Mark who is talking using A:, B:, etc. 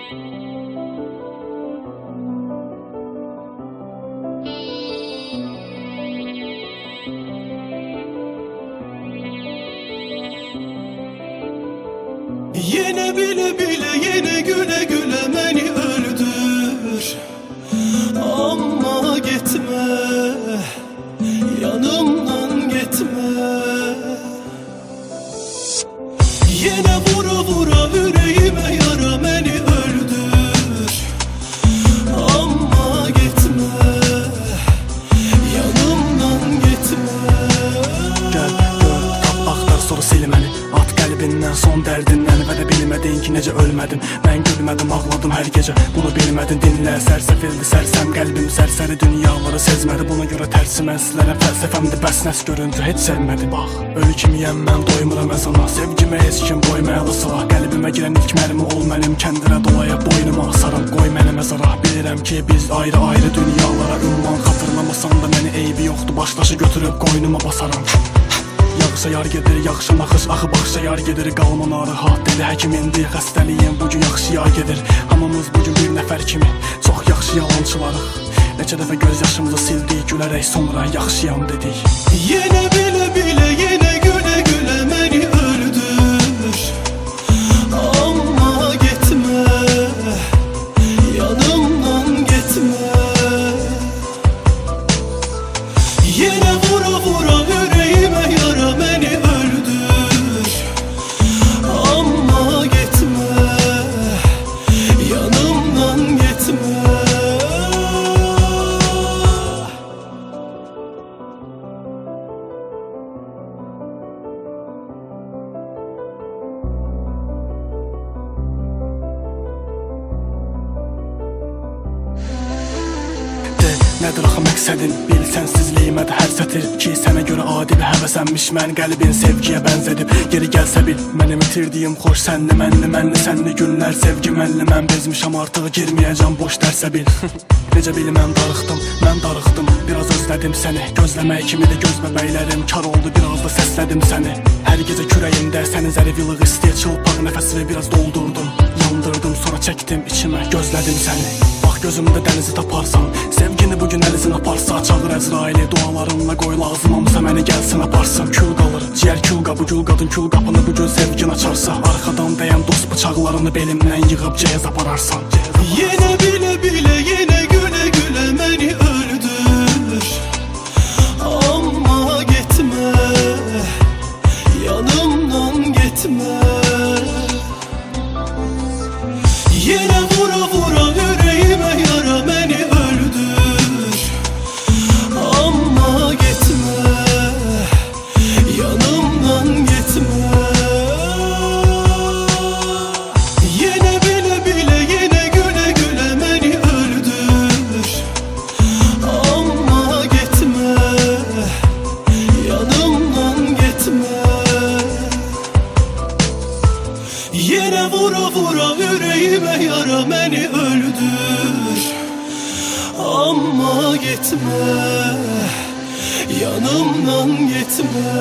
A: Yine bile bile yine güle güle beni öldür. Ama gitme, yanımdan gitme. Yine vura vura yüreğime yara beni öldür. Ama gitme, yanımdan gitme.
B: Gel gör, tap axtar sonra sil məni. At qəlbindən son dərdindən və də bilmədin ki necə ölmədim. Mən gülmədim, ağladım hər gecə, bunu bilmədin. Dinlə, sərsəfildi sərsəm qəlbim, sərsəri dünyaları sezmədi. Buna görə tərsi mən sizlərə fəlsəfəmdir, bəs nəs görüntü heç sevmədi. Bax, ölü kimiyəm mən, doymuram əzana. Sevgimə heç kim qoymayalı sıra. Qəlbimə girən ilk mərmi ol mənim, kəndirə dolaya boynuma asarım. Qoy məni məzara, bilirəm ki biz ayrı-ayrı dünyalara. Ünvan xatırlamasan da məni eybi yoxdur, başdaşı götürüb qoynuma basaram. Yaxşı yar gedir, yaxşı naxış, axı baxışa yar gedir. Qalma narahat, dedi həkim indi xəstəliyim bugün yaxşı yar gedir. Hamımız bugün bir nəfər kimi, çox yaxşı yalançılarıq. Neçə dəfə göz yaşımızı sildik, gülərək sonra yaxşıyam dedik.
A: Yine bile bile yine güle güle beni öldür. Ama gitme, yanımdan gitme. Yine vura vura yüreğime yara beni öldür. Ama gitme, yanımdan gitme.
B: Nədir axı məqsədin, bil sənsizliyimə də hər sətir. Ki sənə görə adi bir həvəsənmiş, mən qəlbin sevgiyə bənzədib. Geri gəlsə bil, mənim itirdiyim xoş sənli, mənli sənli günlər. Sevgi mənli, mən bezmişəm artıq, girməyəcəm boş dərsə bil. Necə bil mən darıxdım, biraz özlədim səni. Gözləmək kimi də göz bəbəklərim kar oldu, biraz da səslədim səni. Hər gecə kürəyimdə sənin zəriflıq istəyir, çılpaq nəfəsini biraz doldurdum. Yandırdım, sonra çəkdim içimə, gözlədim səni. Bax gözümdə dənizi taparsan, sevgini bugün əlizin aparsa. Çağır Əzraili, dualarınla qoy lazımamsa məni gəlsin aparsın. Kül qalır, ciyər kül qabı, gül qadın kül qapını bugün sevgin açarsa. Arxadan dəyən dost bıçaqlarını belimdən yığıb ceyaz apararsan.
A: Yine bile bile yine güle güle beni öldür. Ama gitme, yanımdan gitme. Yine vura vura yüreğime yara beni öldür. Ama gitme, yanımdan gitme. Yine bile bile yine güle güle beni öldür. Ama gitme, yanımdan gitme. Yine vura vura yüreğime yara beni öldür. Ama gitme, yanımdan gitme.